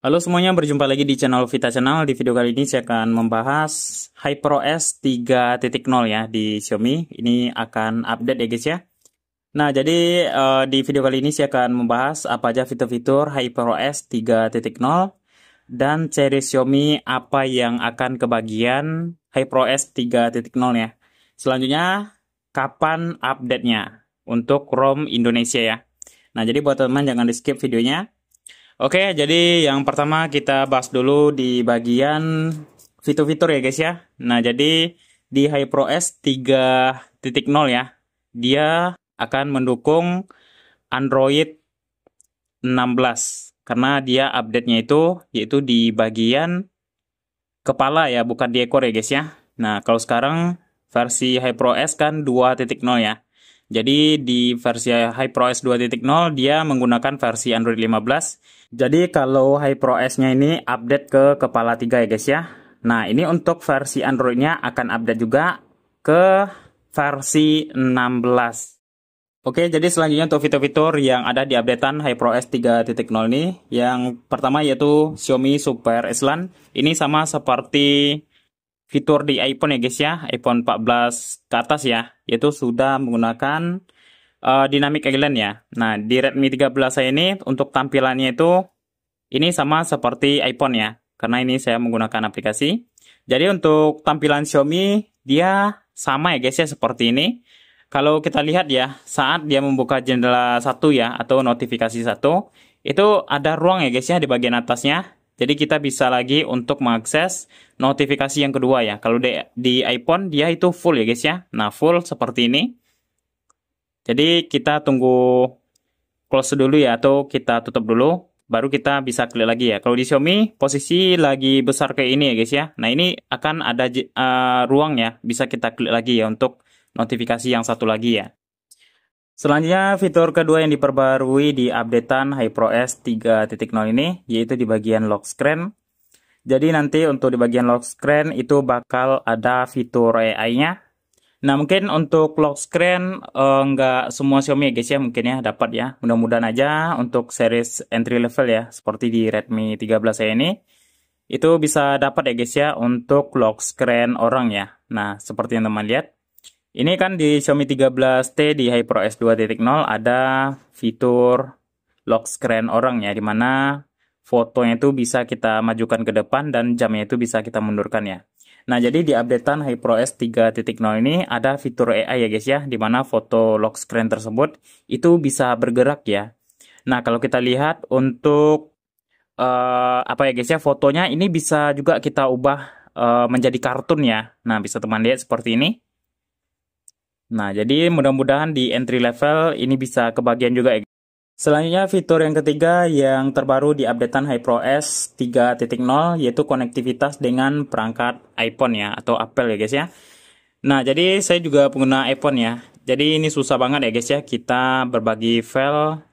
Halo semuanya, berjumpa lagi di channel Vita Channel. Di video kali ini saya akan membahas HyperOS 3.0 ya di Xiaomi. Ini akan update ya guys ya. Nah, jadi di video kali ini saya akan membahas apa aja fitur-fitur HyperOS 3.0 dan seri Xiaomi apa yang akan kebagian HyperOS 3.0 ya. Selanjutnya, kapan update-nya untuk ROM Indonesia ya. Nah, jadi buat teman-teman jangan di-skip videonya. Oke, jadi yang pertama kita bahas dulu di bagian fitur-fitur ya guys ya. Nah, jadi di HyperOS 3.0 ya, dia akan mendukung Android 16 karena dia update-nya itu yaitu di bagian kepala ya, bukan di ekor ya guys ya. Nah, kalau sekarang versi HyperOS kan 2.0 ya. Jadi di versi HyperOS 2.0 dia menggunakan versi Android 15. Jadi kalau HyperOS-nya ini update ke kepala 3 ya guys ya. Nah, ini untuk versi Android-nya akan update juga ke versi 16. Oke, jadi selanjutnya untuk fitur-fitur yang ada di updatean HyperOS 3.0 ini, yang pertama yaitu Xiaomi Super S-Lan. Ini sama seperti fitur di iPhone ya guys ya, iPhone 14 ke atas ya, yaitu sudah menggunakan Dynamic Island ya. Nah, di Redmi 13 saya ini untuk tampilannya itu ini sama seperti iPhone ya, karena ini saya menggunakan aplikasi. Jadi untuk tampilan Xiaomi dia sama ya guys ya seperti ini. Kalau kita lihat ya, saat dia membuka jendela 1 ya, atau notifikasi 1, itu ada ruang ya guys ya di bagian atasnya. Jadi kita bisa lagi untuk mengakses notifikasi yang kedua ya. Kalau di iPhone dia itu full ya guys ya. Nah, full seperti ini. Jadi kita tunggu close dulu ya, atau kita tutup dulu, baru kita bisa klik lagi ya. Kalau di Xiaomi posisi lagi besar kayak ini ya guys ya. Nah, ini akan ada ruang ya, bisa kita klik lagi ya untuk notifikasi yang satu lagi ya. Selanjutnya fitur kedua yang diperbarui di updatean HyperOS 3.0 ini yaitu di bagian lock screen. Jadi nanti untuk di bagian lock screen itu bakal ada fitur AI-nya. Nah, mungkin untuk lock screen nggak semua Xiaomi ya guys ya, mungkin ya dapat ya. Mudah-mudahan aja untuk series entry level ya, seperti di Redmi 13 saya ini, itu bisa dapat ya guys ya untuk lock screen orang ya. Nah, seperti yang teman lihat. Ini kan di Xiaomi 13T di HyperOS 2.0 ada fitur lock screen orang ya, dimana fotonya itu bisa kita majukan ke depan dan jamnya itu bisa kita mundurkan ya. Nah, jadi di updatean HyperOS 3.0 ini ada fitur AI ya guys ya, dimana foto lock screen tersebut itu bisa bergerak ya. Nah, kalau kita lihat untuk apa ya guys ya, fotonya ini bisa juga kita ubah menjadi kartun ya. Nah, bisa teman lihat seperti ini. Nah, jadi mudah-mudahan di entry level ini bisa kebagian juga ya. Selanjutnya fitur yang ketiga yang terbaru di updatean HyperOS 3.0 yaitu konektivitas dengan perangkat iPhone ya, atau Apple ya guys ya. Nah, jadi saya juga pengguna iPhone ya. Jadi ini susah banget ya guys ya kita berbagi file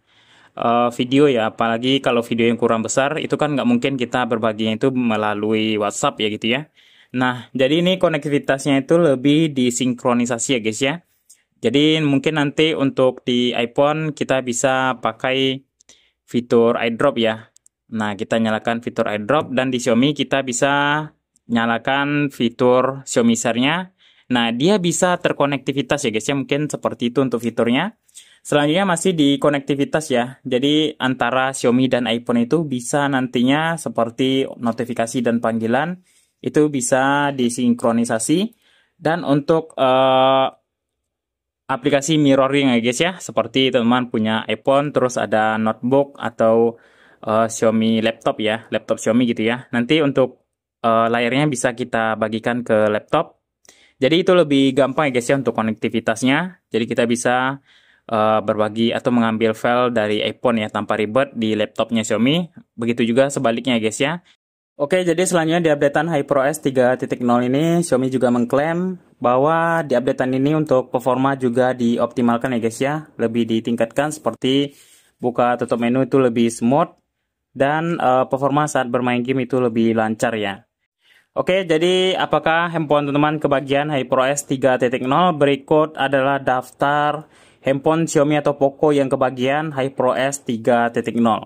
video ya, apalagi kalau video yang kurang besar itu kan nggak mungkin kita berbaginya itu melalui WhatsApp ya gitu ya. Nah, jadi ini konektivitasnya itu lebih disinkronisasi ya guys ya. Jadi mungkin nanti untuk di iPhone kita bisa pakai fitur iDrop ya. Nah, kita nyalakan fitur iDrop, dan di Xiaomi kita bisa nyalakan fitur Xiaomi Share-nya. Nah, dia bisa terkonektivitas ya guys ya, mungkin seperti itu untuk fiturnya. Selanjutnya masih di konektivitas ya. Jadi antara Xiaomi dan iPhone itu bisa nantinya seperti notifikasi dan panggilan itu bisa disinkronisasi. Dan untuk aplikasi mirroring ya guys ya, seperti teman-teman punya iPhone terus ada notebook atau Xiaomi laptop ya, laptop Xiaomi gitu ya. Nanti untuk layarnya bisa kita bagikan ke laptop. Jadi itu lebih gampang ya guys ya untuk konektivitasnya. Jadi kita bisa berbagi atau mengambil file dari iPhone ya tanpa ribet di laptopnya Xiaomi. Begitu juga sebaliknya ya guys ya. Oke, jadi selanjutnya di updatean HyperOS 3.0 ini, Xiaomi juga mengklaim bahwa di updatean ini untuk performa juga dioptimalkan ya guys ya. Lebih ditingkatkan seperti buka tutup menu itu lebih smooth, dan performa saat bermain game itu lebih lancar ya. Oke, jadi apakah handphone teman-teman kebagian HyperOS 3.0? Berikut adalah daftar handphone Xiaomi atau Poco yang kebagian HyperOS 3.0.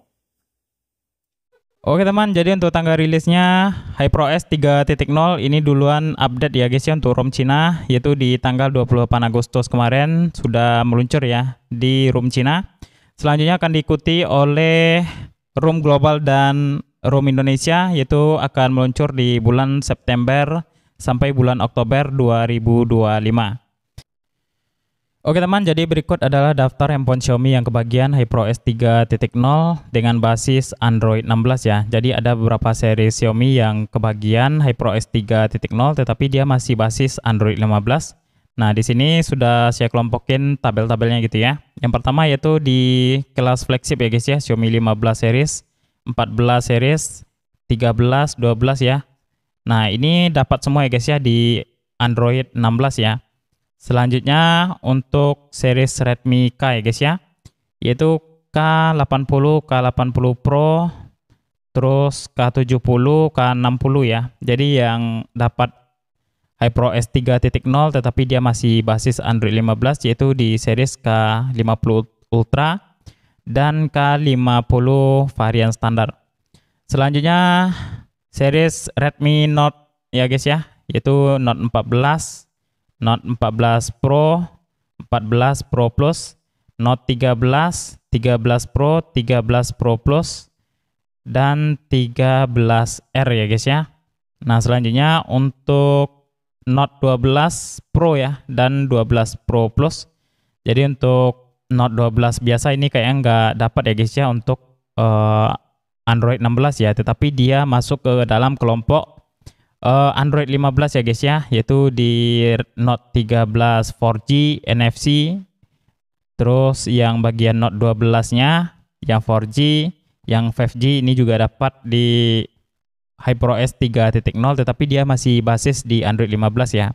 Oke teman, jadi untuk tanggal rilisnya HyperOS 3.0 ini duluan update ya guys ya untuk ROM Cina, yaitu di tanggal 28 Agustus kemarin sudah meluncur ya di ROM Cina. Selanjutnya akan diikuti oleh ROM global dan ROM Indonesia, yaitu akan meluncur di bulan September sampai bulan Oktober 2025. Oke teman, jadi berikut adalah daftar handphone Xiaomi yang kebagian HyperOS 3.0 dengan basis Android 16 ya. Jadi ada beberapa seri Xiaomi yang kebagian HyperOS 3.0 tetapi dia masih basis Android 15. Nah, di sini sudah saya kelompokin tabel-tabelnya gitu ya. Yang pertama yaitu di kelas flagship ya guys ya, Xiaomi 15 series, 14 series, 13, 12 ya. Nah, ini dapat semua ya guys ya di Android 16 ya. Selanjutnya untuk series Redmi K ya guys ya, yaitu K80, K80 Pro, terus K70, K60 ya. Jadi yang dapat HyperOS 3.0 tetapi dia masih basis Android 15 yaitu di series K50 Ultra dan K50 varian standar. Selanjutnya series Redmi Note ya guys ya, yaitu Note 14, Note 14 Pro, 14 Pro Plus, Note 13, 13 Pro, 13 Pro Plus, dan 13R ya guys ya. Nah selanjutnya untuk Note 12 Pro ya, dan 12 Pro Plus. Jadi untuk Note 12 biasa ini kayaknya nggak dapat ya guys ya untuk Android 16 ya, tetapi dia masuk ke dalam kelompok Android 15 ya guys ya, yaitu di Note 13 4G NFC, terus yang bagian Note 12-nya yang 4G, yang 5G ini juga dapat di HyperOS 3.0 tetapi dia masih basis di Android 15 ya.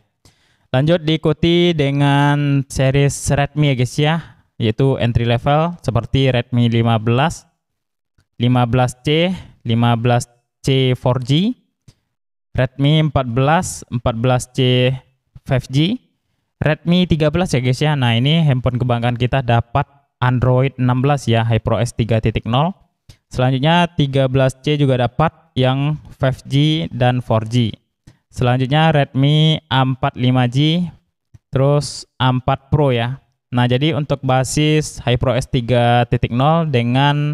Lanjut diikuti dengan series Redmi ya guys ya, yaitu entry level seperti Redmi 15, 15C, 15C 4G, Redmi 14, 14C 5G, Redmi 13 ya guys ya. Nah ini handphone kebanggaan kita dapat Android 16 ya, HyperOS 3.0. Selanjutnya 13C juga dapat yang 5G dan 4G. Selanjutnya Redmi A4 5G, terus A4 Pro ya. Nah jadi untuk basis HyperOS 3.0 dengan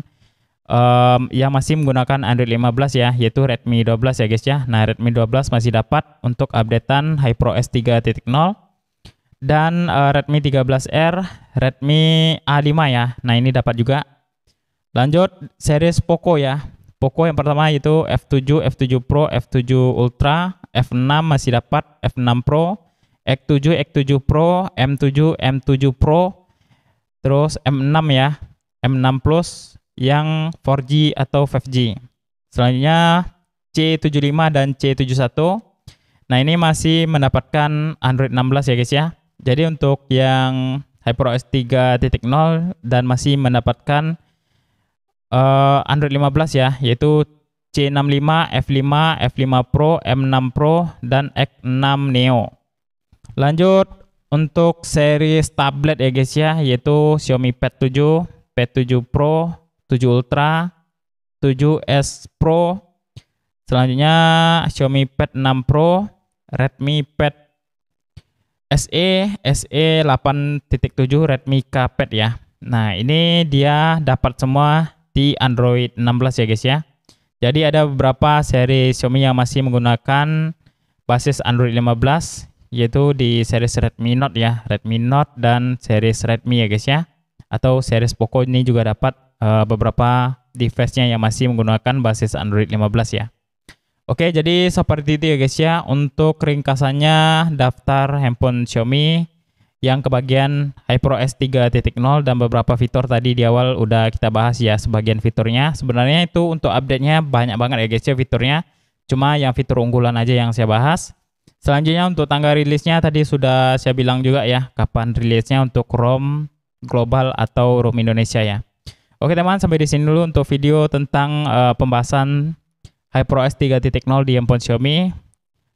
yang masih menggunakan Android 15 ya, yaitu Redmi 12 ya guys ya. Nah Redmi 12 masih dapat untuk updatean HyperOS 3.0 dan Redmi 13R, Redmi A5 ya. Nah ini dapat juga. Lanjut series Poco ya. Poco yang pertama yaitu F7, F7 Pro, F7 Ultra, F6 masih dapat, F6 Pro, X7, X7 Pro, M7, M7 Pro, terus M6 ya, M6 Plus yang 4G atau 5G. Selanjutnya C75 dan C71. Nah ini masih mendapatkan Android 16 ya guys ya. Jadi untuk yang HyperOS 3.0 dan masih mendapatkan Android 15 ya, yaitu C65, F5, F5 Pro, M6 Pro, dan X6 Neo. Lanjut untuk series tablet ya guys ya, yaitu Xiaomi Pad 7, Pad 7 Pro, 7 Ultra, 7S Pro, selanjutnya Xiaomi Pad 6 Pro, Redmi Pad SE, SE 8.7, Redmi K Pad ya. Nah ini dia dapat semua di Android 16 ya guys ya. Jadi ada beberapa seri Xiaomi yang masih menggunakan basis Android 15, yaitu di series Redmi Note ya, Redmi Note dan series Redmi ya guys ya. Atau series Poco ini juga dapat beberapa device-nya yang masih menggunakan basis Android 15 ya. Oke, jadi seperti itu ya guys ya untuk ringkasannya daftar handphone Xiaomi yang kebagian HyperOS 3.0 dan beberapa fitur tadi di awal udah kita bahas ya sebagian fiturnya. Sebenarnya itu untuk update-nya banyak banget ya guys ya fiturnya. Cuma yang fitur unggulan aja yang saya bahas. Selanjutnya untuk tanggal rilisnya tadi sudah saya bilang juga ya kapan rilisnya untuk ROM global atau ROM Indonesia ya. Oke teman, sampai di sini dulu untuk video tentang pembahasan HyperOS 3.0 di handphone Xiaomi.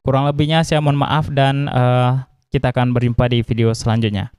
Kurang lebihnya saya mohon maaf dan kita akan berjumpa di video selanjutnya.